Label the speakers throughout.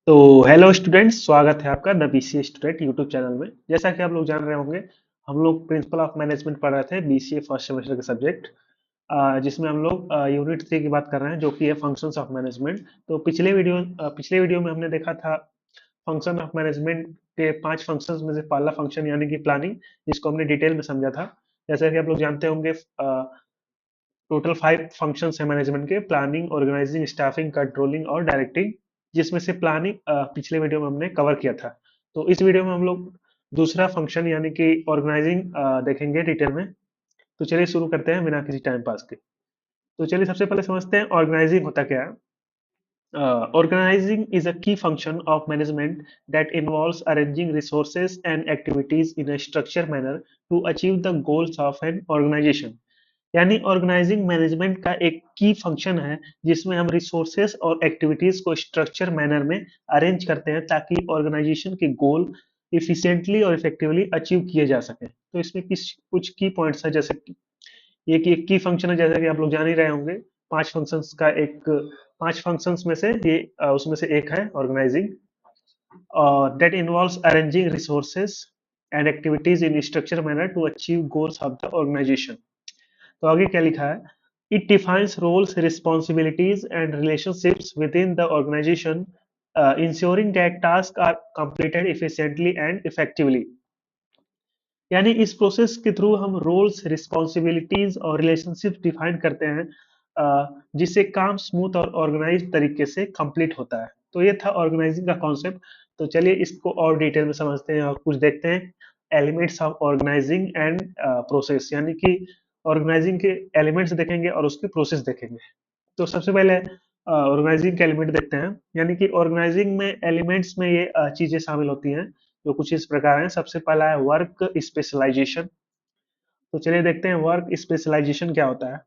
Speaker 1: तो hello students, स्वागत है आपका the BCA student YouTube channel में। जैसा कि आप लोग जान रहे होंगे, हम लोग प्रिंसिपल ऑफ मैनेजमेंट पढ़ रहे थे बीसीए फर्स्ट सेमेस्टर के सब्जेक्ट, जिसमें हम लोग यूनिट 3 की बात कर रहे हैं, जो कि है फंक्शंस ऑफ मैनेजमेंट। तो पिछले वीडियो में हमने देखा था फंक्शन ऑफ मैनेजमेंट के 5 फंक्शंस में से पहला फंक्शन यानी कि प्लानिंग, जिसको हमने डिटेल में समझा था। जैसा कि आप लोग जानते होंगे, टोटल 5 फंक्शंस है मैनेजमेंट के: प्लानिंग, ऑर्गेनाइजिंग, स्टाफिंग, कंट्रोलिंग और डायरेक्टिंग। जिसमें से प्लानिंग पिछले वीडियो में हमने कवर किया था। तो इस वीडियो में हम लोग दूसरा फंक्शन यानी कि ऑर्गेनाइजिंग देखेंगे डिटेल में। तो चलिए शुरू करते हैं बिना किसी टाइम पास के। तो चलिए सबसे पहले समझते हैं ऑर्गेनाइजिंग होता क्या है। Organizing is a key function of management that involves arranging resources and activities in a structured manner to achieve the goals of an organization. यानी ऑर्गेनाइजिंग मैनेजमेंट का एक की फंक्शन है, जिसमें हम रिसोर्सेस और एक्टिविटीज को स्ट्रक्चर मैनर में अरेंज करते हैं ताकि ऑर्गेनाइजेशन के गोल इफिशिएंटली और इफेक्टिवली अचीव किए जा सके। तो इसमें कुछ की पॉइंट्स है, जैसे कि ये कि एक की फंक्शन है, जैसा कि आप लोग जान ही रहे होंगे। 5 फंक्शंस का एक 5 फंक्शंस में से ये उसमें से एक है organising, that involves arranging resources and activities in a structured manner to achieve goals of the organization. तो आगे क्या लिखा है? It defines roles, responsibilities and relationships within the organization, ensuring that tasks are completed efficiently and effectively. यानी इस process के through हम roles, responsibilities और रिलेशनशिप डिफाइन करते हैं, जिससे काम स्मूथ और ऑर्गेनाइज तरीके से कंप्लीट होता है। तो ये था ऑर्गेनाइजिंग का कॉन्सेप्ट। तो चलिए इसको और डिटेल में समझते हैं और कुछ देखते हैं elements of organizing and process, यानी कि ऑर्गेनाइजिंग के एलिमेंट्स देखेंगे और उसके प्रोसेस देखेंगे। तो सबसे पहले ऑर्गेनाइजिंग के एलिमेंट देखते हैं। यानी कि ऑर्गेनाइजिंग में एलिमेंट्स में ये चीजें शामिल होती हैं, जो कुछ इस प्रकार हैं। सबसे पहला है वर्क स्पेशलाइजेशन। तो चलिए देखते हैं वर्क स्पेशलाइजेशन क्या होता है।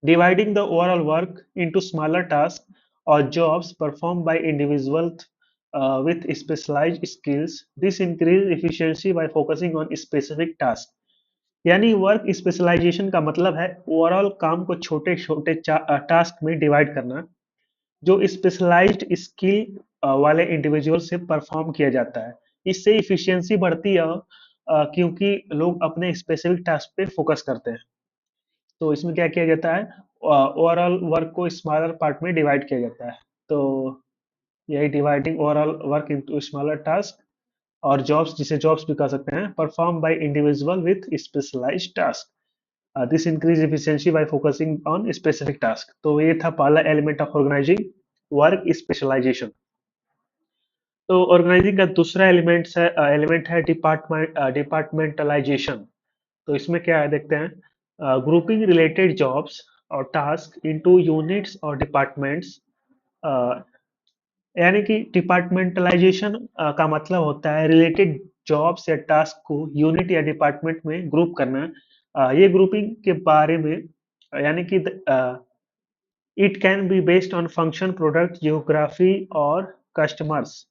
Speaker 1: Dividing the overall work into smaller task और jobs perform by individual with specialized skills. This increase efficiency by focusing on specific tasks. यानी वर्क स्पेशलाइजेशन का मतलब है ओवरऑल काम को छोटे छोटे टास्क में डिवाइड करना, जो स्पेशलाइज्ड स्किल वाले इंडिविजुअल से परफॉर्म किया जाता है। इससे इफिशियंसी बढ़ती है, क्योंकि लोग अपने स्पेसिफिक टास्क पे फोकस करते हैं। तो इसमें क्या किया जाता है, ओवरऑल वर्क को स्मॉलर पार्ट में डिवाइड किया जाता है। तो यही dividing overall work into smaller task और जॉब्स, जिसे जॉब्स भी कह सकते हैं, perform by individual with specialized task. This increase efficiency by focusing on specific task. तो ये था पहला element of organizing, work specialization. तो ऑर्गेनाइजिंग का दूसरा एलिमेंट है डिपार्टमेंटलाइजेशन। तो इसमें क्या है देखते हैं। ग्रुपिंग रिलेटेड जॉब्स और टास्क इनटू यूनिट्स और डिपार्टमेंट्स। यानी कि डिपार्टमेंटलाइजेशन का मतलब होता है रिलेटेड जॉब्स या टास्क को यूनिट या डिपार्टमेंट में ग्रुप करना। ये ग्रुपिंग के बारे में, यानी कि it can be based on function, product, geography और कस्टमर्स।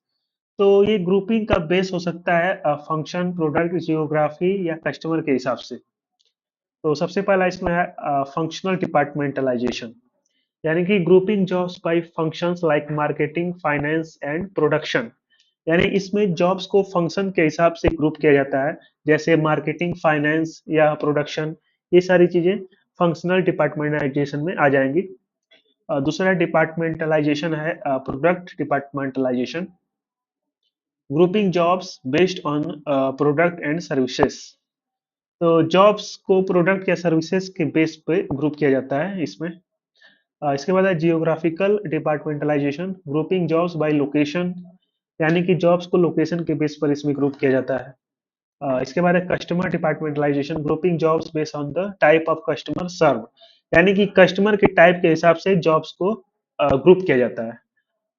Speaker 1: तो ये ग्रुपिंग का बेस हो सकता है फंक्शन, प्रोडक्ट, जियोग्राफी या कस्टमर के हिसाब से। तो सबसे पहला इसमें है फंक्शनल डिपार्टमेंटलाइजेशन, यानी कि grouping jobs by functions like marketing, finance and production. यानी इसमें जॉब्स को फंक्शन के हिसाब से ग्रुप किया जाता है, जैसे मार्केटिंग, फाइनेंस या प्रोडक्शन। ये सारी चीजें फंक्शनल डिपार्टमेंटलाइजेशन में आ जाएंगी। दूसरा डिपार्टमेंटलाइजेशन है product departmentalisation, grouping jobs based on product and services. तो जॉब्स को प्रोडक्ट या सर्विसेज के बेस पे ग्रुप किया जाता है इसमें। इसके बाद है geographical departmentalisation, grouping jobs by location. यानी कि जॉब्स को लोकेशन के बेस पर इसमें ग्रुप किया जाता है। इसके बाद है customer departmentalization, grouping jobs based on the type of customer serve. यानी कि कस्टमर के टाइप के हिसाब से जॉब्स को ग्रुप किया जाता है।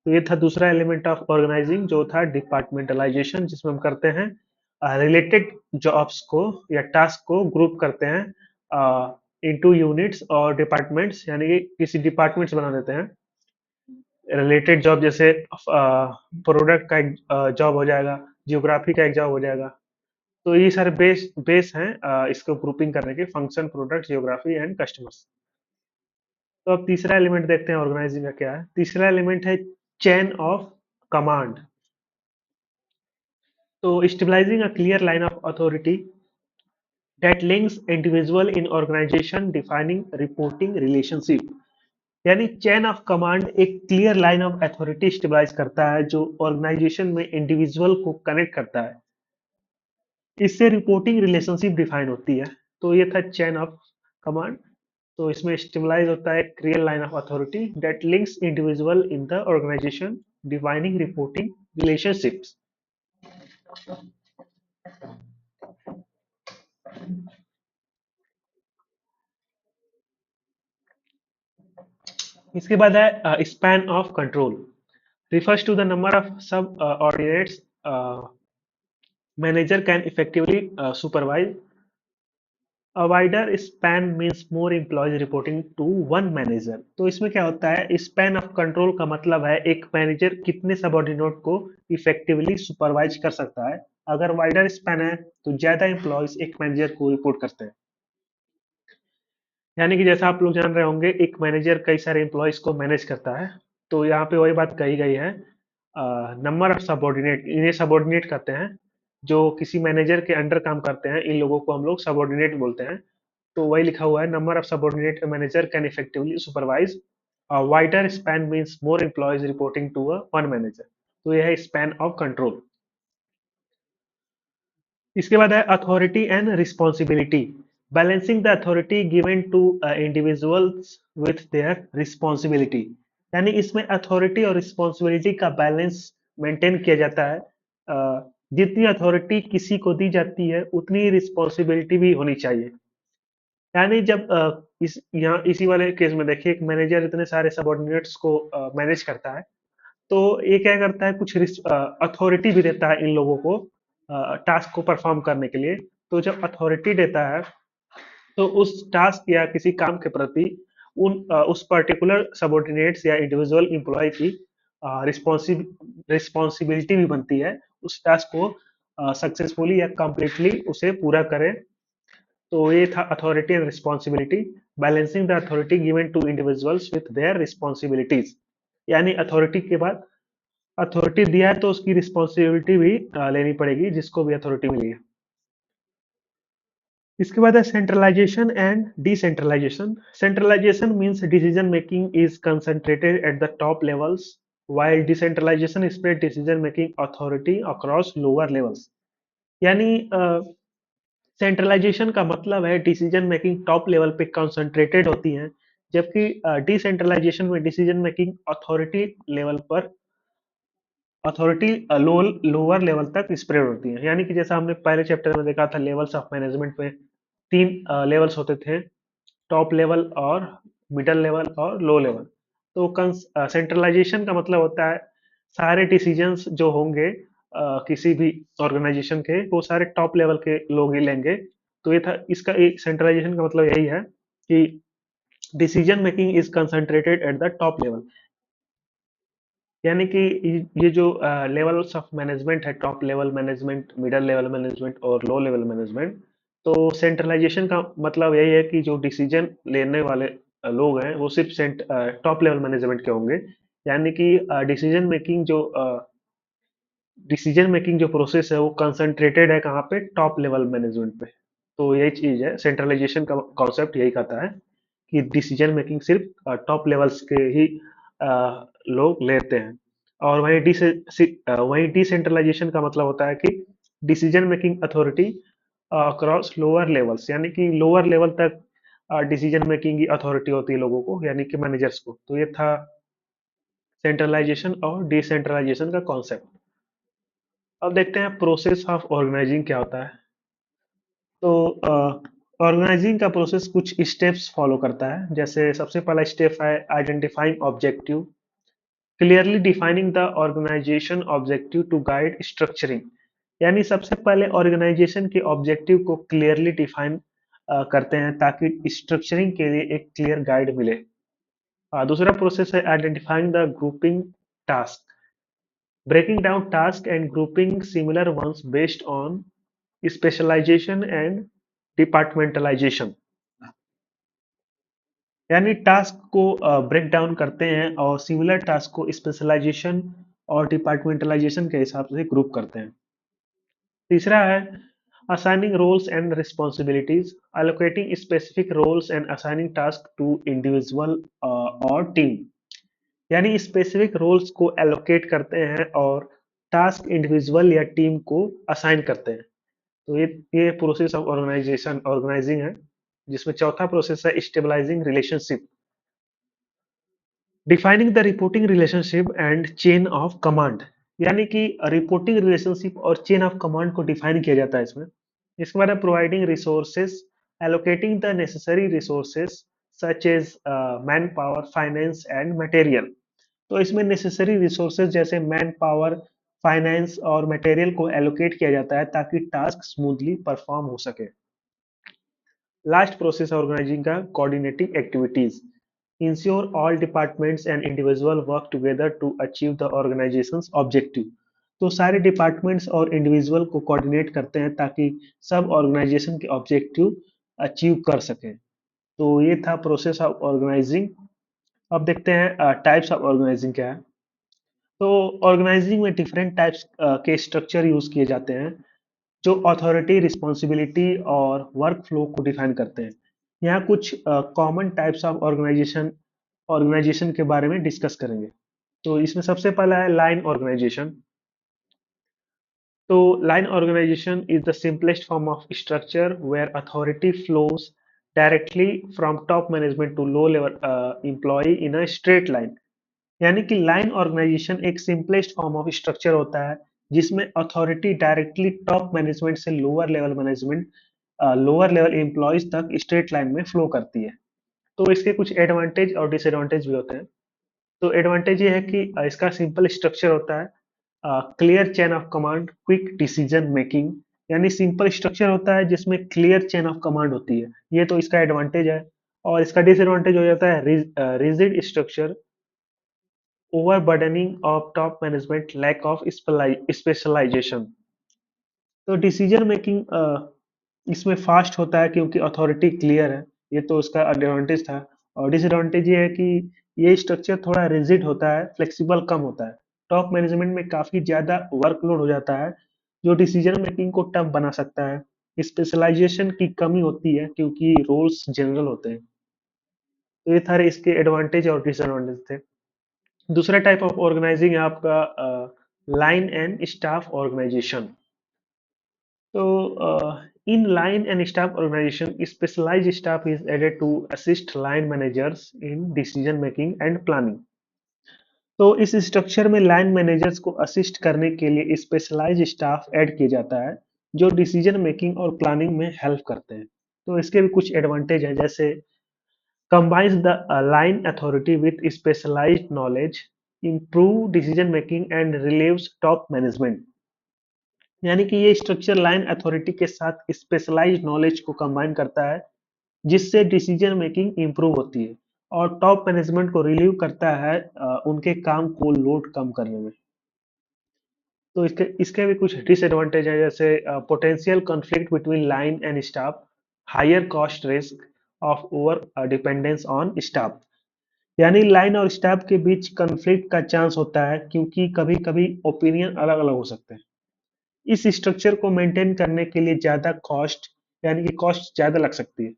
Speaker 1: तो ये था दूसरा एलिमेंट ऑफ ऑर्गेनाइजिंग, जो था डिपार्टमेंटलाइजेशन, जिसमें हम करते हैं रिलेटेड जॉब्स को या टास्क को ग्रुप करते हैं इनटू यूनिट्स और डिपार्टमेंट्स, यानी कि किसी डिपार्टमेंट्स बना देते हैं। रिलेटेड जॉब जैसे प्रोडक्ट का एक जॉब हो जाएगा, जियोग्राफी का एक जॉब हो जाएगा। तो ये सारे बेस बेस हैं इसको ग्रुपिंग करने के: function, product, geography and customers. तो अब तीसरा एलिमेंट देखते हैं ऑर्गेनाइजिंग का क्या है। तीसरा एलिमेंट है chain of command. So stabilizing a clear line of authority that links individual in organization defining reporting relationship. यानी चेन ऑफ कमांड एक clear line of authority stabilize करता है जो ऑर्गेनाइजेशन में इंडिविजुअल को कनेक्ट करता है। इससे रिपोर्टिंग रिलेशनशिप डिफाइन होती है। तो ये था चेन ऑफ कमांड। तो इसमें स्टेबलाइज होता है clear line of authority that links individual in the organization defining reporting relationships. इसके बाद है span of control, refers to the number of subordinates manager can effectively supervise. A wider span means more employees reporting to one manager. तो इसमें क्या होता है, span of control का मतलब है एक मैनेजर कितने सबऑर्डिनेट को इफेक्टिवली सुपरवाइज कर सकता है। अगर वाइडर स्पैन है तो ज्यादा एम्प्लॉयज एक मैनेजर को रिपोर्ट करते हैं। यानी कि जैसा आप लोग जान रहे होंगे एक मैनेजर कई सारे एम्प्लॉयज को मैनेज करता है। तो यहाँ पे वही बात कही गई है, नंबर ऑफ सबऑर्डिनेट, इन्हें सबऑर्डिनेट कहते हैं। जो किसी मैनेजर के अंडर काम करते हैं इन लोगों को हम लोग सबऑर्डिनेट बोलते हैं। तो वही लिखा हुआ है, number of subordinate manager can effectively supervise. Wider span means more employees reporting to one manager. तो यह है स्पैन ऑफ कंट्रोल। इसके बाद है authority and responsibility, balancing the authority given to individuals with their responsibility. यानी इसमें authority और responsibility का बैलेंस मेंटेन किया जाता है। जितनी अथॉरिटी किसी को दी जाती है उतनी रिस्पॉन्सिबिलिटी भी होनी चाहिए। यानी जब इस यहाँ इसी वाले केस में देखिए एक मैनेजर इतने सारे सबऑर्डिनेट्स को मैनेज करता है, तो ये क्या करता है, कुछ अथॉरिटी भी देता है इन लोगों को टास्क को परफॉर्म करने के लिए। तो जब अथॉरिटी देता है तो उस टास्क या किसी काम के प्रति उस पर्टिकुलर सबऑर्डिनेट्स या इंडिविजुअल एम्प्लॉय की रिस्पॉन्सिबिलिटी भी बनती है उस टास्क को सक्सेसफुली या कंप्लीटली उसे पूरा करें। तो ये था authority and responsibility, balancing the authority given to individuals with their responsibilities. यानी अथॉरिटी के बाद अथॉरिटी दिया है तो उसकी रिस्पॉन्सिबिलिटी भी लेनी पड़ेगी जिसको भी अथॉरिटी मिली है। इसके बाद है centralization and decentralization. Centralization means decision making is concentrated at the top levels, while decentralization spread decision making authority across lower levels। यानी सेंट्रलाइजेशन का मतलब है डिसीजन मेकिंग टॉप लेवल पे कंसंट्रेटेड होती है, जबकि डिसेंट्रलाइजेशन में decision making authority lower level तक स्प्रेड होती है। यानी कि जैसा हमने पहले चैप्टर में देखा था लेवल्स ऑफ मैनेजमेंट में तीन लेवल्स होते थे, टॉप लेवल और मिडल लेवल और लो लेवल। तो सेंट्रलाइजेशन का मतलब होता है सारे डिसीजंस जो होंगे किसी भी ऑर्गेनाइजेशन के वो सारे टॉप लेवल के लोग ही लेंगे। तो ये था इसका एक सेंट्रलाइजेशन का मतलब यही है कि decision making is concentrated at the top level. यानी कि ये जो लेवल्स ऑफ मैनेजमेंट है, top level management, middle level management और लो लेवल मैनेजमेंट, तो सेंट्रलाइजेशन का मतलब यही है कि जो डिसीजन लेने वाले लोग हैं वो सिर्फ टॉप लेवल मैनेजमेंट के होंगे। यानी कि डिसीजन मेकिंग जो प्रोसेस है वो कंसंट्रेटेड है कहाँ पे, टॉप लेवल मैनेजमेंट पे। तो यही चीज है, सेंट्रलाइजेशन का कॉन्सेप्ट यही कहता है कि डिसीजन मेकिंग सिर्फ टॉप लेवल्स के ही लोग लेते हैं। और वहीं डिसेंट्रलाइजेशन का मतलब होता है कि decision making authority across lower levels, यानी कि लोअर लेवल तक डिसीजन मेकिंग की अथॉरिटी होती है लोगों को, यानी कि मैनेजर्स को। तो ये था सेंट्रलाइजेशन और डिसेंट्रलाइजेशन का कॉन्सेप्ट। अब देखते हैं प्रोसेस ऑफ ऑर्गेनाइजिंग क्या होता है। तो ऑर्गेनाइजिंग का प्रोसेस कुछ स्टेप्स फॉलो करता है। जैसे सबसे पहला स्टेप है identifying objective, clearly defining the organization objective to guide structuring. यानी सबसे पहले ऑर्गेनाइजेशन के ऑब्जेक्टिव को क्लियरली डिफाइन करते हैं ताकि स्ट्रक्चरिंग के लिए एक क्लियर गाइड मिले। दूसरा प्रोसेस है identifying the grouping task, breaking down tasks and grouping similar ones based on specialization and departmentalization। यानी टास्क को ब्रेक डाउन करते हैं और सिमिलर टास्क को स्पेशलाइजेशन और डिपार्टमेंटलाइजेशन के हिसाब से ग्रुप करते हैं। तीसरा है assigning roles and responsibilities, allocating specific roles and assigning tasks to individual or team। यानी स्पेसिफिक रोल्स को एलोकेट करते हैं और टास्क इंडिविजुअल या टीम को असाइन करते हैं। तो ये प्रोसेस ऑफ ऑर्गेनाइजिंग है, जिसमें चौथा प्रोसेस है stabilizing relationship, defining the reporting relationship and chain of command. यानी कि रिपोर्टिंग रिलेशनशिप और चेन ऑफ कमांड को डिफाइन किया जाता है इसमें। इसके बाद है providing resources, allocating the necessary resources such as manpower, finance and material. तो इसमें नेसेसरी रिसोर्सेज जैसे मैन पावर, फाइनेंस और मटेरियल को एलोकेट किया जाता है ताकि टास्क स्मूथली परफॉर्म हो सके। लास्ट प्रोसेस ऑर्गेनाइजिंग का coordinating activities, ensure all departments and individual work together to achieve the organization's objective। तो सारे डिपार्टमेंट्स और इंडिविजुअल को कोऑर्डिनेट करते हैं ताकि सब ऑर्गेनाइजेशन के ऑब्जेक्टिव अचीव कर सकें। तो ये था प्रोसेस ऑफ ऑर्गेनाइजिंग। अब देखते हैं टाइप्स ऑफ ऑर्गेनाइजिंग क्या है। तो ऑर्गेनाइजिंग में डिफरेंट टाइप्स के स्ट्रक्चर यूज किए जाते हैं जो अथॉरिटी, रिस्पॉन्सिबिलिटी और वर्क फ्लो को डिफाइन करते हैं। यहाँ कुछ common types of organization organization के बारे में डिस्कस करेंगे। तो इसमें सबसे पहला है लाइन ऑर्गेनाइजेशन। तो line organization is the simplest form of structure where authority flows directly from top management to low level employee in a straight line. यानी कि लाइन ऑर्गेनाइजेशन एक सिंपलेस्ट फॉर्म ऑफ स्ट्रक्चर होता है जिसमें authority directly top management से lower level employees तक straight line में flow करती है। तो इसके कुछ एडवांटेज और डिसएडवांटेज भी होते हैं। तो एडवांटेज ये है कि इसका सिंपल स्ट्रक्चर होता है, clear chain of command, quick decision making. यानी सिंपल स्ट्रक्चर होता है जिसमें क्लियर चेन ऑफ कमांड होती है, ये तो इसका एडवांटेज है। और इसका डिसएडवांटेज हो जाता है rigid structure, overburdening of top management, lack of specialization. तो डिसीजन मेकिंग इसमें फास्ट होता है क्योंकि अथॉरिटी क्लियर है, ये तो उसका एडवांटेज था। और डिसएडवांटेज ये है कि ये स्ट्रक्चर थोड़ा रिजिड होता है, फ्लेक्सिबल कम होता है। टॉप मैनेजमेंट में काफी ज्यादा वर्कलोड हो जाता है जो डिसीजन मेकिंग को टफ बना सकता है। स्पेशलाइजेशन की कमी होती है क्योंकि रोल्स जनरल होते हैं। तो ये सारे इसके एडवांटेज और डिसएडवांटेज थे। दूसरा टाइप ऑफ ऑर्गेनाइजिंग है आपका line and staff organization. So, in line and staff organization, specialized staff is added to assist line managers in decision making and planning। तो इस स्ट्रक्चर में लाइन मैनेजर्स को assist करने के लिए स्पेशलाइज स्टाफ ऐड किया जाता है जो डिसीजन मेकिंग और प्लानिंग में हेल्प करते हैं। तो इसके भी कुछ एडवांटेज हैं, जैसे combines the line authority with specialized knowledge, improve decision making and relieves top management। यानी कि ये स्ट्रक्चर लाइन अथॉरिटी के साथ स्पेशलाइज्ड नॉलेज को कंबाइन करता है जिससे डिसीजन मेकिंग इंप्रूव होती है और टॉप मैनेजमेंट को रिलीव करता है उनके काम को लोड कम करने में। तो इसके इसके भी कुछ डिसएडवांटेज है, जैसे potential conflict between line and staff, higher cost risk of over dependence on staff. यानी लाइन और स्टाफ के बीच कॉन्फ्लिक्ट का चांस होता है क्योंकि कभी कभी ओपिनियन अलग अलग हो सकते हैं। इस स्ट्रक्चर को मेंटेन करने के लिए ज्यादा कॉस्ट, यानी कि कॉस्ट ज्यादा लग सकती है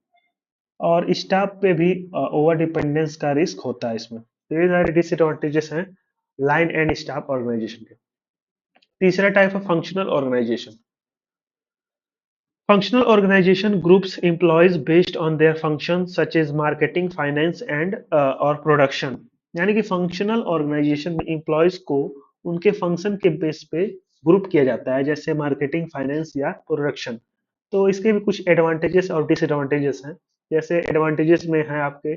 Speaker 1: और स्टाफ पे भी ओवर डिपेंडेंस का रिस्क होता है इसमें। तो ये सारे डिसएडवांटेजेस हैं लाइन एंड स्टाफ ऑर्गेनाइजेशन के। तीसरा टाइप है functional organization. Functional organization groups employees based on their function such as marketing, finance and और प्रोडक्शन। यानी कि फंक्शनल ऑर्गेनाइजेशन में एम्प्लॉयज को उनके फंक्शन के बेस पे ग्रुप किया जाता है, जैसे मार्केटिंग, फाइनेंस या प्रोडक्शन। तो इसके भी कुछ एडवांटेजेस और डिसएडवांटेजेस हैं। जैसे एडवांटेजेस में है आपके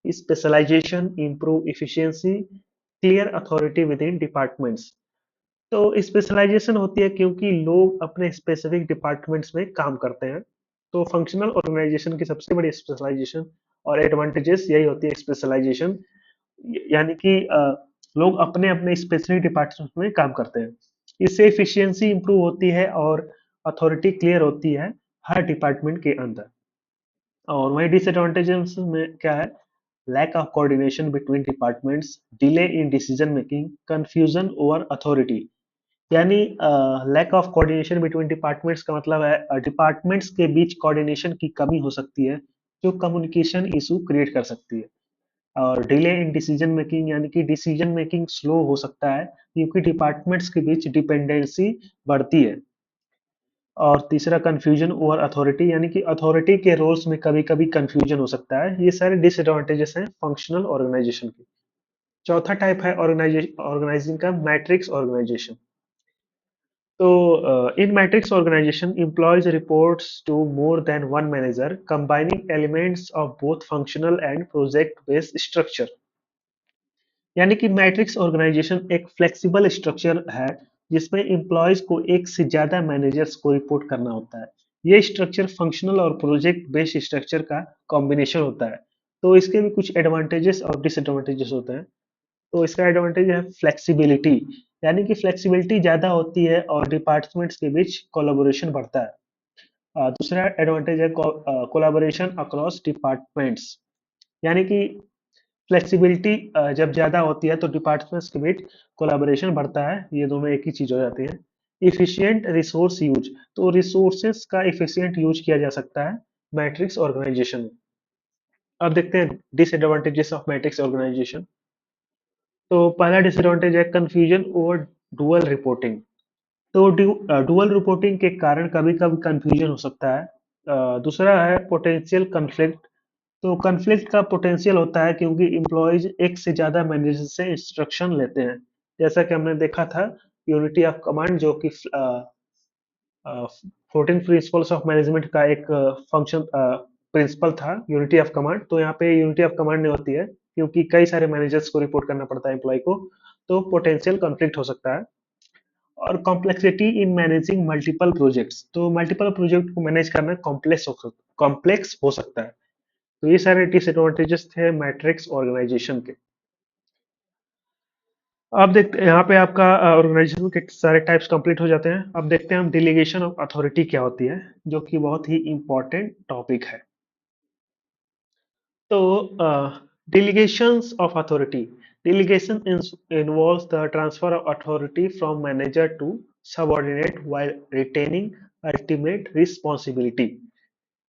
Speaker 1: specialization, improve efficiency, clear authority within departments. तो स्पेशलाइजेशन होती है क्योंकि लोग अपने स्पेसिफिक डिपार्टमेंट्स में काम करते हैं। तो फंक्शनल ऑर्गेनाइजेशन की सबसे बड़ी स्पेशलाइजेशन और एडवांटेजेस यही होती है, स्पेशलाइजेशन। यानी कि लोग अपने अपने स्पेसिफिक डिपार्टमेंट में काम करते हैं। इससे एफिशिएंसी इंप्रूव होती है और अथॉरिटी क्लियर होती है हर डिपार्टमेंट के अंदर। और वही डिसएडवांटेजेस में क्या है, lack of coordination between departments, delay in decision making, confusion over authority। यानी lack of coordination between departments का मतलब है डिपार्टमेंट्स के बीच कोऑर्डिनेशन की कमी हो सकती है जो कम्युनिकेशन इशू क्रिएट कर सकती है। और डिले इन डिसीजन मेकिंग यानी कि डिसीजन मेकिंग स्लो हो सकता है क्योंकि डिपार्टमेंट्स के बीच डिपेंडेंसी बढ़ती है। और तीसरा कंफ्यूजन ओवर अथॉरिटी यानी कि अथॉरिटी के रोल्स में कभी कभी कंफ्यूजन हो सकता है। ये सारे डिसएडवांटेजेस हैं फंक्शनल ऑर्गेनाइजेशन के। चौथा टाइप है ऑर्गेनाइजिंग का matrix organization. So, in matrix organization, employees reports to more than one manager, combining elements of both functional and project-based structure। यानी कि मैट्रिक्स ऑर्गेनाइजेशन एक फ्लेक्सिबल स्ट्रक्चर है जिसमें एम्प्लॉयज को एक से ज्यादा मैनेजर्स को रिपोर्ट करना होता है। ये स्ट्रक्चर फंक्शनल और प्रोजेक्ट बेस्ड स्ट्रक्चर का कॉम्बिनेशन होता है। तो इसके भी कुछ एडवांटेजेस और डिसएडवांटेजेस होते हैं। तो इसका एडवांटेज है फ्लेक्सिबिलिटी, यानी कि फ्लेक्सिबिलिटी ज़्यादा होती है और डिपार्टमेंट्स के बीच कोलैबोरेशन बढ़ता है। दूसरा एडवांटेज है कोलैबोरेशन अक्रॉस डिपार्टमेंट्स, यानी कि फ्लेक्सिबिलिटी जब ज़्यादा होती है तो डिपार्टमेंट्स के बीच कोलैबोरेशन बढ़ता है। ये दोनों एक ही चीज़ हो जाती है। इफिशिएंट रिसोर्स यूज, तो रिसोर्सेस का इफिशिएंट यूज किया जा सकता है मैट्रिक्स ऑर्गेनाइजेशन में। अब देखते हैं डिसएडवांटेजेस ऑफ मैट्रिक्स ऑर्गेनाइजेशन। तो पहला डिसएडवांटेज है कंफ्यूजन ओवर डुअल रिपोर्टिंग। तो डुअल रिपोर्टिंग के कारण कभी कभी कंफ्यूजन हो सकता है। दूसरा है पोटेंशियल कन्फ्लिक्ट। तो कन्फ्लिक्ट का पोटेंशियल होता है क्योंकि एम्प्लॉयज एक से ज्यादा मैनेजर से इंस्ट्रक्शन लेते हैं। जैसा कि हमने देखा था यूनिटी ऑफ कमांड, जो कि 14 प्रिंसिपल्स ऑफ मैनेजमेंट का एक फंक्शन प्रिंसिपल था यूनिटी ऑफ कमांड। तो यहाँ पे यूनिटी ऑफ कमांड नहीं होती है क्योंकि कई सारे मैनेजर्स को रिपोर्ट करना पड़ता है एम्प्लॉय को। तो पोटेंशियल कॉन्फ्लिक्ट हो सकता है। और complexity in managing multiple projects, तो मल्टीपल प्रोजेक्ट को मैनेज करना कॉम्प्लेक्स हो सकता है। तो ये सारे डिसएडवांटेजेस थे मैट्रिक्स ऑर्गेनाइजेशन के। अब देखते हैं यहाँ पे आपका ऑर्गेनाइजेशन के सारे टाइप्स कंप्लीट हो जाते हैं। अब देखते हैं हम डिलीगेशन ऑफ अथॉरिटी क्या होती है, जो कि बहुत ही इंपॉर्टेंट टॉपिक है। तो delegations of authority, delegation involves the transfer of authority from manager to subordinate while retaining ultimate responsibility।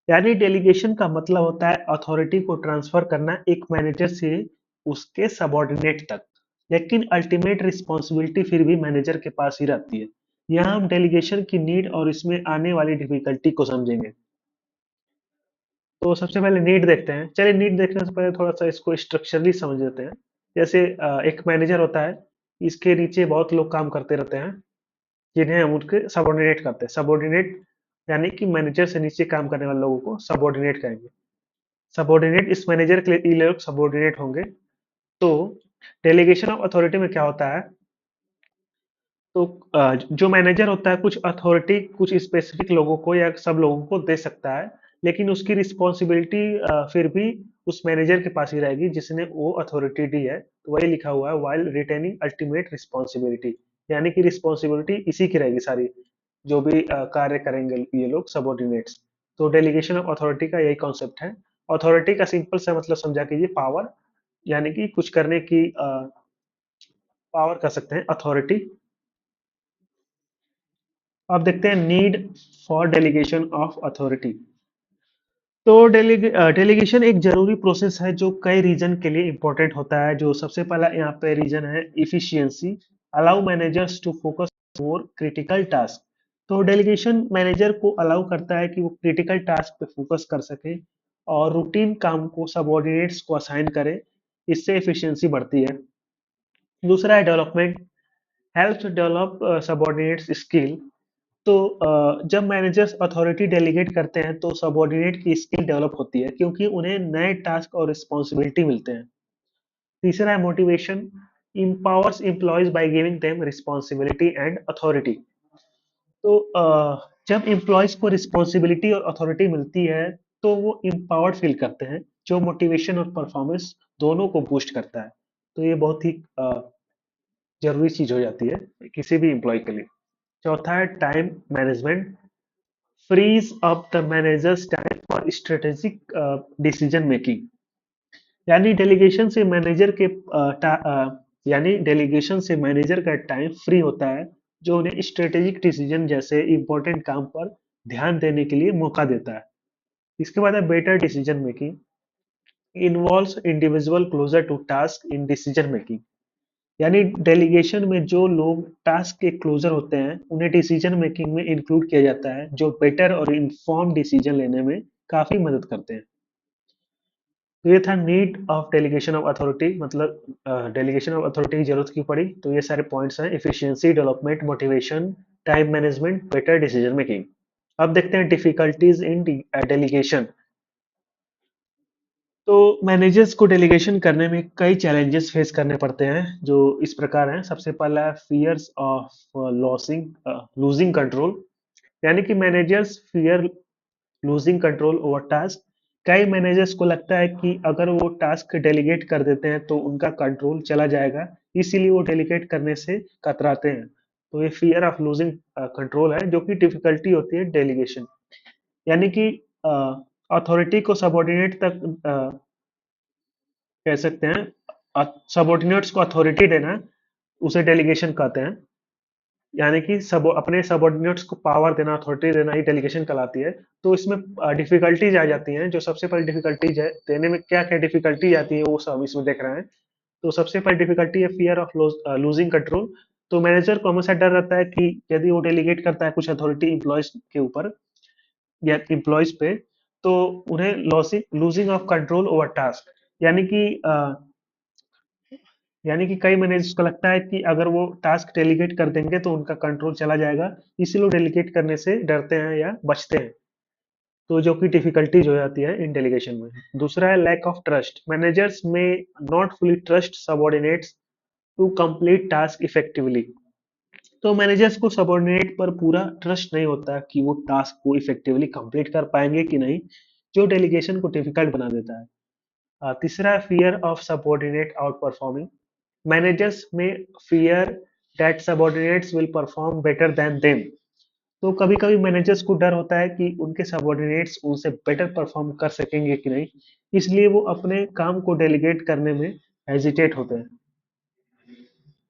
Speaker 1: यानी डेलीगेशन का मतलब होता है अथॉरिटी को ट्रांसफर करना एक मैनेजर से उसके सबॉर्डिनेट तक, लेकिन अल्टीमेट रिस्पॉन्सिबिलिटी फिर भी मैनेजर के पास ही रहती है। यहाँ हम डेलीगेशन की नीड और इसमें आने वाली डिफिकल्टी को समझेंगे। तो सबसे पहले नीड देखते हैं। चलिए नीड देखने से पहले थोड़ा सा इसको स्ट्रक्चरली समझ लेते हैं। जैसे एक मैनेजर होता है, इसके नीचे बहुत लोग काम करते रहते हैं जिन्हें हम उनके सबॉर्डिनेट करते हैं। सबॉर्डिनेट यानी कि मैनेजर से नीचे काम करने वाले लोगों को सबॉर्डिनेट कहेंगे। सबॉर्डिनेट इस मैनेजर के लिए ये लोग सबॉर्डिनेट होंगे। तो डेलीगेशन ऑफ अथॉरिटी में क्या होता है, तो जो मैनेजर होता है कुछ अथॉरिटी कुछ स्पेसिफिक लोगों को या सब लोगों को दे सकता है, लेकिन उसकी रिस्पॉन्सिबिलिटी फिर भी उस मैनेजर के पास ही रहेगी जिसने वो अथॉरिटी दी है। तो वही लिखा हुआ है वाइल रिटेनिंग अल्टीमेट रिस्पॉन्सिबिलिटी, यानी कि रिस्पॉन्सिबिलिटी इसी की रहेगी सारी, जो भी कार्य करेंगे ये लोग सबॉर्डिनेट्स। तो डेलीगेशन ऑफ अथॉरिटी का यही कॉन्सेप्ट है। अथॉरिटी का सिंपल सा मतलब समझा कीजिए पावर, यानी कि कुछ करने की पावर कर सकते हैं अथॉरिटी। अब देखते हैं need for delegation of authority. तो डेलीगेशन एक जरूरी प्रोसेस है जो कई रीजन के लिए इंपॉर्टेंट होता है। जो सबसे पहला यहाँ पे रीजन है efficiency, allow managers to focus more critical task. तो डेलीगेशन मैनेजर को अलाउ करता है कि वो क्रिटिकल टास्क पे फोकस कर सके और रूटीन काम को सबऑर्डिनेट्स को असाइन करे। इससे एफिशिएंसी बढ़ती है। दूसरा है development, help develop subordinates skill. तो जब मैनेजर्स अथॉरिटी डेलीगेट करते हैं तो सबऑर्डिनेट की स्किल डेवलप होती है क्योंकि उन्हें नए टास्क और रिस्पॉन्सिबिलिटी मिलते हैं। तीसरा है motivation, empowers employees by giving them responsibility and authority. तो जब एम्प्लॉयज को रिस्पॉन्सिबिलिटी और अथॉरिटी मिलती है तो वो इम्पावर्ड फील करते हैं, जो मोटिवेशन और परफॉर्मेंस दोनों को बूस्ट करता है। तो ये बहुत ही जरूरी चीज हो जाती है किसी भी एम्प्लॉय के लिए। चौथा है time management, frees up the manager's time for strategic decision making। यानी डेलीगेशन से मैनेजर के यानी डेलीगेशन से मैनेजर का टाइम फ्री होता है, जो उन्हें स्ट्रेटेजिक डिसीजन जैसे इंपॉर्टेंट काम पर ध्यान देने के लिए मौका देता है। इसके बाद है better decision making, involves individual closer to task in decision making. यानी डेलीगेशन में जो लोग टास्क के क्लोजर होते हैं, उन्हें डिसीजन मेकिंग में इंक्लूड किया जाता है, जो बेटर और इन्फॉर्म डिसीजन लेने में काफी मदद करते हैं। तो ये था need of delegation of authority, मतलब डेलीगेशन ऑफ अथॉरिटी की जरूरत क्यों पड़ी। तो ये सारे पॉइंट्स हैं: efficiency, development, motivation, time management, better decision making. अब देखते हैं डिफिकल्टीज इन डेलीगेशन। तो मैनेजर्स को डेलीगेशन करने में कई चैलेंजेस फेस करने पड़ते हैं, जो इस प्रकार हैं। सबसे पहला है फियर्स ऑफ लूजिंग कंट्रोल, यानी कि managers fear losing control over task. कई मैनेजर्स को लगता है कि अगर वो टास्क डेलीगेट कर देते हैं तो उनका कंट्रोल चला जाएगा, इसीलिए वो डेलीगेट करने से कतराते हैं। तो ये फियर ऑफ लूजिंग कंट्रोल है, जो कि डिफिकल्टी होती है डेलीगेशन। यानी कि अथॉरिटी को सबॉर्डिनेट तक कह सकते हैं, सबॉर्डिनेट्स को अथॉरिटी देना, उसे डेलीगेशन कहते हैं। यानी कि सब अपने सबॉर्डिनेट्स को पावर देना, अथॉरिटी देना ही डेलीगेशन कहलाती है। तो इसमें डिफिकल्टीज आ जाती हैं। जो सबसे पहली डिफिकल्टीज है, देने में क्या क्या डिफिकल्टी आती है वो सब इसमें देख रहे हैं। तो सबसे पहली डिफिकल्टी है फियर ऑफ लूजिंग कंट्रोल। तो मैनेजर को हमेशा डर रहता है कि यदि वो डेलीगेट करता है कुछ अथॉरिटी इम्प्लॉयज के ऊपर या इम्प्लॉयज पे, तो उन्हें losing of control over task. यानी कि कई मैनेजर्स को लगता है कि अगर वो टास्क डेलीगेट कर देंगे तो उनका कंट्रोल चला जाएगा, इसीलिए वो डेलीगेट करने से डरते हैं या बचते हैं। तो जो कि डिफिकल्टीज हो जाती है इन डेलीगेशन में। दूसरा है lack of trust, managers may not fully trust subordinates to complete task effectively. तो मैनेजर्स को सबॉर्डिनेट पर पूरा ट्रस्ट नहीं होता कि वो टास्क को इफेक्टिवली कंप्लीट कर पाएंगे कि नहीं, जो डेलीगेशन को डिफिकल्ट बना देता है। तीसरा है fear of subordinate out performing, managers may fear that subordinates will perform better than them। तो कभी कभी मैनेजर्स को डर होता है कि उनके सबॉर्डिनेट्स उनसे बेटर परफॉर्म कर सकेंगे कि नहीं, इसलिए वो अपने काम को डेलीगेट करने में हेजिटेट होते हैं।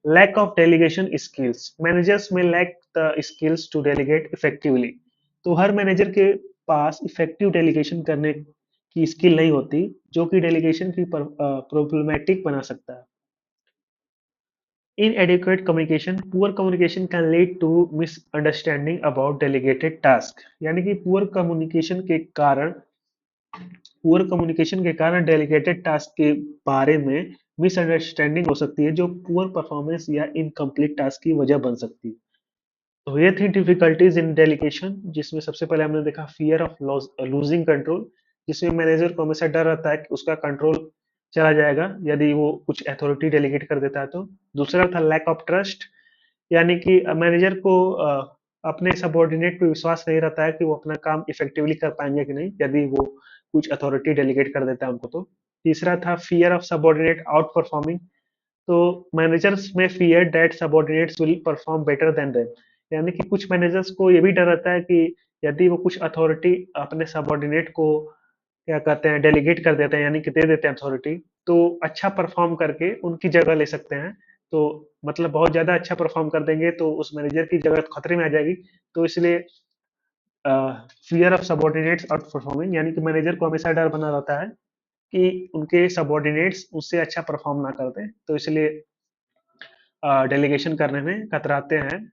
Speaker 1: Lack of delegation skills, managers में lack the skills to delegate effectively. तो हर मैनेजर के पास इफेक्टिव डेलीगेशन करने की स्किल नहीं होती, जो कि डेलीगेशन की प्रॉब्लमेटिक बना सकता है। Inadequate communication, poor communication can lead to misunderstanding about delegated task। यानी कि पुअर कम्युनिकेशन के कारण डेलीगेटेड टास्क के बारे में मिसअंडरस्टैंडिंग हो सकती है, जो पुअर परफॉर्मेंस या इनकम्प्लीट टास्क की वजह बन सकती है। तो ये थी डिफिकल्टीज इन डेलीगेशन, जिसमें सबसे पहले हमने देखा फियर ऑफ लूजिंग कंट्रोल, जिसमें मैनेजर को हमेशा डर रहता है कि उसका कंट्रोल चला जाएगा यदि वो कुछ अथॉरिटी डेलीगेट कर देता है तो। दूसरा था लैक ऑफ ट्रस्ट, यानी कि मैनेजर को अपने सबॉर्डिनेट पे विश्वास नहीं रहता है कि वो अपना काम इफेक्टिवली कर पाएंगे कि नहीं, यदि वो कुछ अथॉरिटी डेलीगेट कर देता है उनको तो। तीसरा था fear of subordinate out performing, तो मैनेजर्स में fear that subordinates will perform better than them. यानी कि कुछ मैनेजर्स को ये भी डर रहता है कि यदि वो कुछ अथॉरिटी अपने सबॉर्डिनेट को क्या कहते हैं डेलीगेट कर देते हैं, यानी कि दे देते हैं अथॉरिटी, तो अच्छा परफॉर्म करके उनकी जगह ले सकते हैं। तो मतलब बहुत ज्यादा अच्छा परफॉर्म कर देंगे तो उस मैनेजर की जगह खतरे में आ जाएगी। तो इसलिए fear of subordinates out performing, यानी कि मैनेजर को हमेशा डर बना रहता है कि उनके सबॉर्डिनेट्स उससे अच्छा परफॉर्म ना करते, तो इसलिए डेलीगेशन करने में कतराते हैं।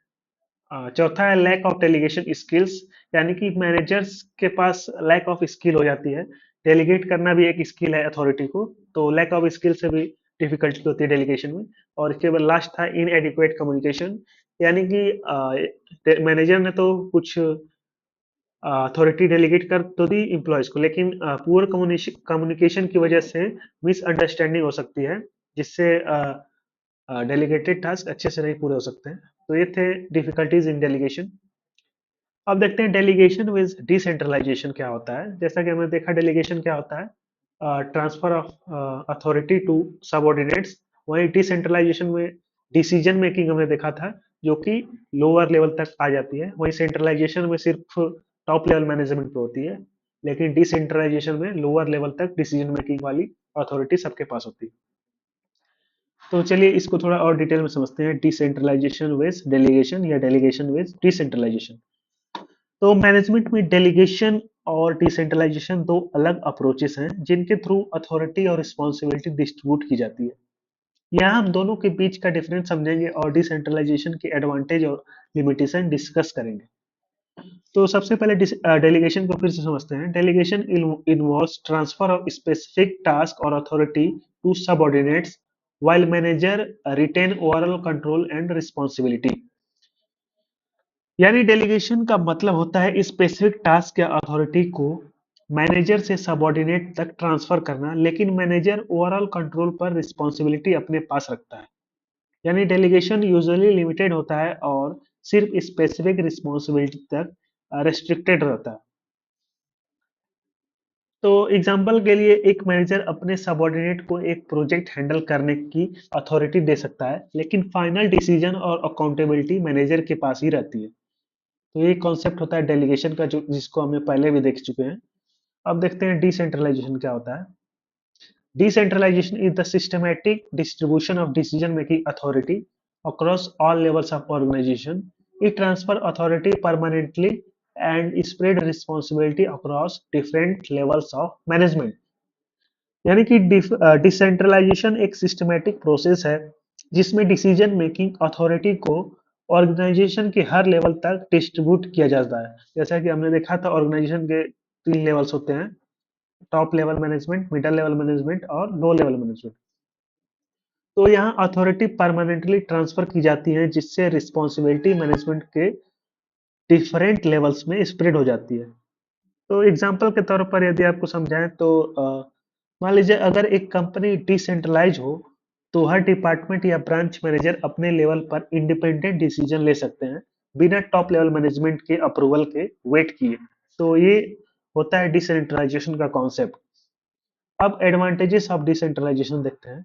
Speaker 1: चौथा है लैक ऑफ डेलीगेशन स्किल्स, यानी कि मैनेजर्स के पास लैक ऑफ स्किल हो जाती है। डेलीगेट करना भी एक स्किल है अथॉरिटी को, तो लैक ऑफ स्किल से भी डिफिकल्टी होती है डेलीगेशन में। और इसके बाद लास्ट था इनएडिक्वेट कम्युनिकेशन, यानी कि मैनेजर ने तो कुछ अथॉरिटी डेलीगेट कर तो दी इम्प्लॉयज को, लेकिन पुअर कम्युनिकेशन की वजह से मिसअंडरस्टैंडिंग हो सकती है, जिससे डेलीगेटेड टास्क अच्छे से नहीं पूरे हो सकते हैं। तो ये थे डिफिकल्टीज इन डेलीगेशन। अब देखते हैं डेलीगेशन विद डिसेंट्रलाइजेशन क्या होता है। जैसा कि हमने देखा डेलीगेशन क्या होता है, transfer of authority to subordinates. वहीं डिसेंट्रलाइजेशन में डिसीजन मेकिंग हमने देखा था, जो कि लोअर लेवल तक आ जाती है। वहीं सेंट्रलाइजेशन में सिर्फ टॉप लेवल मैनेजमेंट पे होती है। लेकिन डिसेंट्रलाइजेशन में लोअर लेवल तक डिसीजन मेकिंग वाली अथॉरिटी सबके पास होती है। तो चलिए इसको थोड़ा और डिटेल में समझते हैं, डिसेंट्रलाइजेशन विद डेलीगेशन या डेलीगेशन विद डिसेंट्रलाइजेशन। तो मैनेजमेंट में डेलीगेशन और डिसेंट्रलाइजेशन दो अलग अप्रोचेस हैं जिनके थ्रू अथॉरिटी और रिस्पॉन्सिबिलिटी डिस्ट्रीब्यूट की जाती है। यहाँ हम दोनों के बीच का डिफरेंस समझेंगे और डिसेंट्रलाइजेशन के एडवांटेज और लिमिटेशन डिस्कस करेंगे। तो सबसे पहले डेलीगेशन को फिर से समझते हैं। Delegation involves transfer of specific task और authority to subordinates while manager retain overall control and responsibility। यानी डेलीगेशन का मतलब होता है स्पेसिफिक टास्क या अथॉरिटी को मैनेजर से सबऑर्डिनेट तक ट्रांसफर करना, लेकिन मैनेजर ओवरऑल कंट्रोल पर रिस्पॉन्सिबिलिटी अपने पास रखता है। यानी डेलीगेशन यूजुअली लिमिटेड होता है और सिर्फ स्पेसिफिक रिस्पॉन्सिबिलिटी तक रेस्ट्रिक्टेड रहता है। तो एग्जाम्पल के लिए एक मैनेजर अपने सबऑर्डिनेट को एक प्रोजेक्ट हैंडल करने की अथॉरिटी दे सकता है, लेकिन फाइनल डिसीजन और अकाउंटेबिलिटी मैनेजर के पास ही रहती है। तो ये कॉन्सेप्ट होता है डेलीगेशन का, जो जिसको हमने पहले भी देख चुके हैं। अब देखते हैं डिसेंट्रलाइजेशन क्या होता है। Decentralization is the systematic distribution of decision-making authority across all levels of organization. It transfers authority permanently and spread responsibility across different levels of management. यानी कि डिसेंट्रलाइजेशन एक सिस्टमेटिक प्रोसेस है जिसमें डिसीजन मेकिंग अथॉरिटी को organisation के हर level तक distribute किया जाता है। जैसा कि हमने देखा था, ऑर्गेनाइजेशन के 3 लेवल्स होते हैं, top level management, middle level management और लो लेवल मैनेजमेंट। तो यहाँ अथॉरिटी परमानेंटली ट्रांसफर की जाती है जिससे रिस्पॉन्सिबिलिटी मैनेजमेंट के डिफरेंट लेवल्स में स्प्रेड हो जाती है। तो एग्जांपल के तौर पर यदि आपको समझाएं तो मान लीजिए अगर एक कंपनी डिसेंट्रलाइज हो तो हर डिपार्टमेंट या ब्रांच मैनेजर अपने लेवल पर इंडिपेंडेंट डिसीजन ले सकते हैं बिना टॉप लेवल मैनेजमेंट के अप्रूवल के वेट किए। तो ये होता है डिसेंट्रलाइजेशन का कॉन्सेप्ट। अब एडवांटेजेस ऑफ डिसेंट्रलाइजेशन देखते हैं।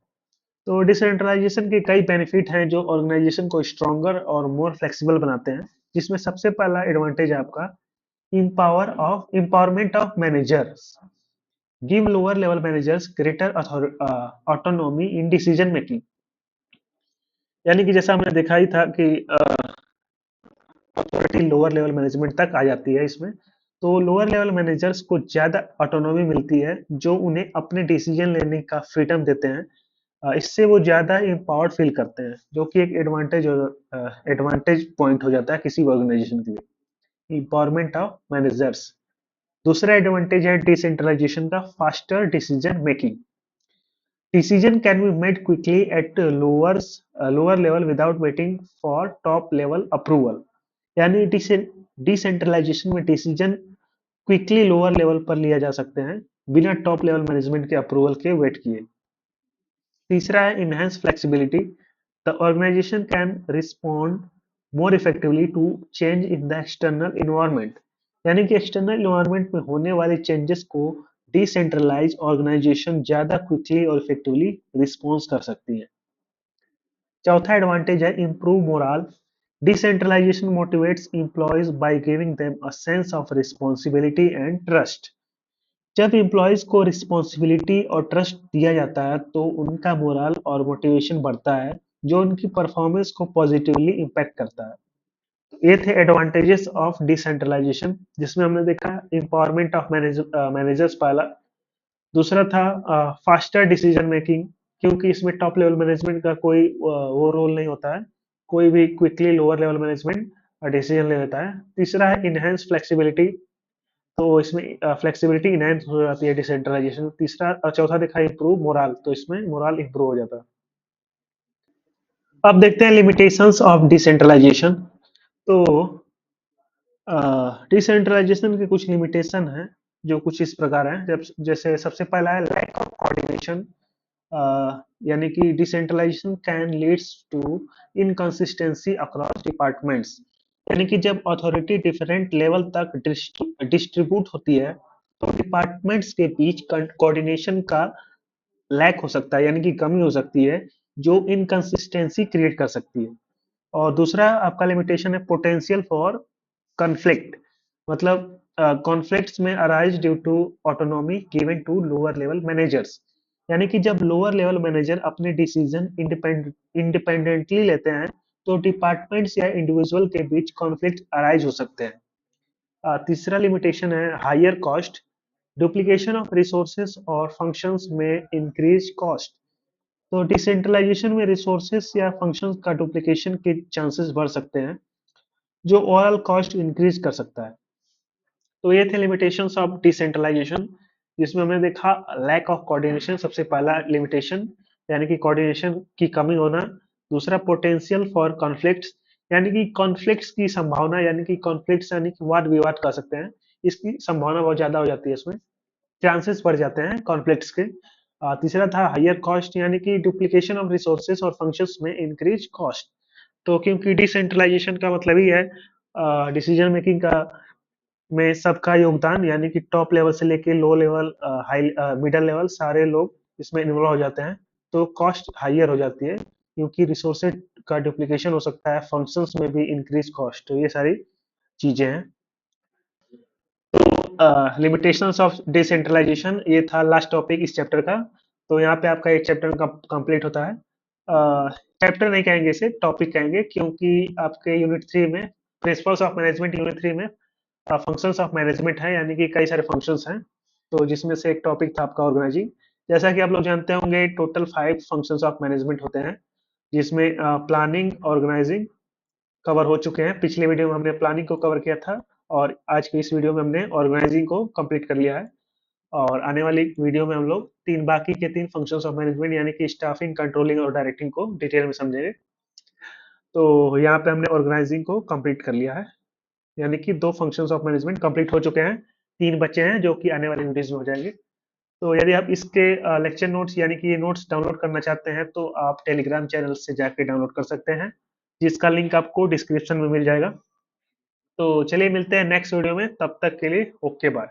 Speaker 1: तो डिसेंट्रलाइजेशन के कई बेनिफिट हैं जो ऑर्गेनाइजेशन को स्ट्रॉन्गर और मोर फ्लेक्सिबल बनाते हैं, जिसमें सबसे पहला एडवांटेज है आपका empowerment of managers, give lower level managers greater autonomy in decision making। यानी कि जैसा हमने देखा ही था कि अथॉरिटी लोअर लेवल मैनेजमेंट तक आ जाती है इसमें। तो लोअर लेवल मैनेजर्स को ज्यादा ऑटोनॉमी मिलती है जो उन्हें अपने डिसीजन लेने का फ्रीडम देते हैं। इससे वो ज्यादा एम्पावर्ड फील करते हैं, जो कि एक एडवांटेज पॉइंट हो जाता है किसी ऑर्गेनाइजेशन के लिए। Empowerment of managers. दूसरा एडवांटेज है डिसेंट्रलाइजेशन का faster decision making. Decision can be made quickly at lower level without waiting for top level approval। यानी डिसेंट्रलाइजेशन में डिसीजन क्विकली लोअर लेवल पर लिया जा सकते हैं बिना टॉप लेवल मैनेजमेंट के अप्रूवल के वेट किए। तीसरा है enhance flexibility. The organization can respond more effectively to change in the external environment. यानी कि एक्सटर्नल इन्वायरमेंट में होने वाले चेंजेस को डिसेंट्रलाइज ऑर्गेनाइजेशन ज्यादा क्विकली और इफेक्टिवली रिस्पॉन्स कर सकती है। चौथा एडवांटेज है improve morale. Decentralization motivates employees by giving them a sense of responsibility and trust. जब एम्प्लॉयज को रिस्पॉन्सिबिलिटी और ट्रस्ट दिया जाता है तो उनका मोरल और मोटिवेशन बढ़ता है, जो उनकी परफॉर्मेंस को पॉजिटिवली इम्पैक्ट करता है। तो ये थे एडवांटेजेस ऑफ डिसेंट्रलाइजेशन, जिसमें हमने देखा एम्पावरमेंट ऑफ मैनेजर्स पहला। दूसरा था फास्टर डिसीजन मेकिंग, क्योंकि इसमें टॉप लेवल मैनेजमेंट का कोई वो रोल नहीं होता है, कोई भी quickly lower level management decision ले लेता है। तीसरा है इनहेंस फ्लेक्सिबिलिटी, तो इसमें फ्लेक्सिबिलिटी इनहेंस हो जाती है डिसेंट्रलाइजेशन। तीसरा चौथा देखा इंप्रूव मोरल, तो इसमें मोरल इंप्रूव हो जाता है। अब देखते हैं लिमिटेशंस ऑफ डिसेंट्रलाइजेशन। तो डिसेंट्रलाइजेशन के कुछ लिमिटेशन हैं जो कुछ इस प्रकार हैं। जब जैसे सबसे पहला है लैक ऑफ कोऑर्डिनेशन। यानी कि decentralization can leads to inconsistency across departments. यानी कि जब अथॉरिटी डिफरेंट लेवल तक डिस्ट्रीब्यूट होती है तो डिपार्टमेंट्स के बीच कोऑर्डिनेशन का लैक हो सकता है, यानी कि कमी हो सकती है, जो इनकंसिस्टेंसी क्रिएट कर सकती है। और दूसरा आपका लिमिटेशन है पोटेंशियल फॉर कन्फ्लिक्ट। मतलब conflicts may arise due to autonomy given to lower level managers, यानी कि जब लोअर लेवल मैनेजर अपने डिसीजन इंडिपेंडेंटली लेते हैं तो डिपार्टमेंट्स या इंडिविजुअल के बीच कॉन्फ्लिक्ट अराइज हो सकते हैं। तीसरा लिमिटेशन है higher cost, duplication of resources और फंक्शंस में इंक्रीज कॉस्ट। तो डिसेंट्रलाइजेशन में रिसोर्सेस या फंक्शंस का डुप्लीकेशन के चांसेस बढ़ सकते हैं, जो ओवरऑल कॉस्ट इंक्रीज कर सकता है। तो ये थे लिमिटेशंस ऑफ डिसेंट्रलाइजेशन, जिसमें हमने देखा लैक ऑफ कोऑर्डिनेशन सबसे पहला लिमिटेशन, यानी कि कोऑर्डिनेशन की कमी होना। दूसरा पोटेंशियल फॉर कॉन्फ्लिक्ट्स, यानी कि कॉन्फ्लिक्ट्स की संभावना, यानी कि कॉन्फ्लिक्ट्स यानी कि वाद विवाद कह सकते हैं, इसकी संभावना बहुत ज्यादा हो जाती है, इसमें चांसेस बढ़ जाते हैं कॉन्फ्लिक्ट्स के। तीसरा था हायर कॉस्ट, यानी कि डुप्लीकेशन ऑफ रिसोर्सेस और फंक्शंस में इंक्रीज कॉस्ट। तो क्योंकि डिसेंट्रलाइजेशन का मतलब ही है डिसीजन मेकिंग का में सबका योगदान, यानी कि टॉप लेवल से लेके low level, high middle level, सारे लोग इसमें इन्वॉल्व हो जाते हैं। तो कॉस्ट हाईयर हो जाती है क्योंकि रिसोर्सेज का डुप्लीकेशन हो सकता है, फंक्शंस में भी इंक्रीज कॉस्ट। तो ये सारी चीजें हैं। लिमिटेशंस ऑफ डिसेंट्रलाइजेशन, ये था लास्ट टॉपिक इस चैप्टर का। तो यहाँ पे आपका एक चैप्टर कंप्लीट होता है। चैप्टर नहीं कहेंगे इसे, टॉपिक कहेंगे, क्योंकि आपके यूनिट 3 में, प्रिंसिपल्स ऑफ मैनेजमेंट यूनिट 3 में फंक्शंस ऑफ मैनेजमेंट है, यानी कि कई सारे फंक्शंस हैं। तो जिसमें से एक टॉपिक था आपका ऑर्गेनाइजिंग। जैसा कि आप लोग जानते होंगे टोटल 5 फंक्शंस ऑफ मैनेजमेंट होते हैं, जिसमें प्लानिंग, ऑर्गेनाइजिंग कवर हो चुके हैं। पिछले वीडियो में हमने प्लानिंग को कवर किया था और आज की इस वीडियो में हमने ऑर्गेनाइजिंग को कंप्लीट कर लिया है। और आने वाली वीडियो में हम लोग बाकी के 3 फंक्शंस ऑफ मैनेजमेंट, यानी कि स्टाफिंग, कंट्रोलिंग और डायरेक्टिंग को डिटेल में समझेंगे। तो यहाँ पे हमने ऑर्गेनाइजिंग को कंप्लीट कर लिया है, यानी कि 2 फंक्शंस ऑफ मैनेजमेंट कंप्लीट हो चुके हैं, 3 बचे हैं जो कि आने वाले वीडियोस में हो जाएंगे। तो यदि आप इसके लेक्चर नोट्स, यानी कि ये नोट्स डाउनलोड करना चाहते हैं तो आप टेलीग्राम चैनल से जाके डाउनलोड कर सकते हैं, जिसका लिंक आपको डिस्क्रिप्शन में मिल जाएगा। तो चलिए मिलते हैं नेक्स्ट वीडियो में, तब तक के लिए ओके बाय।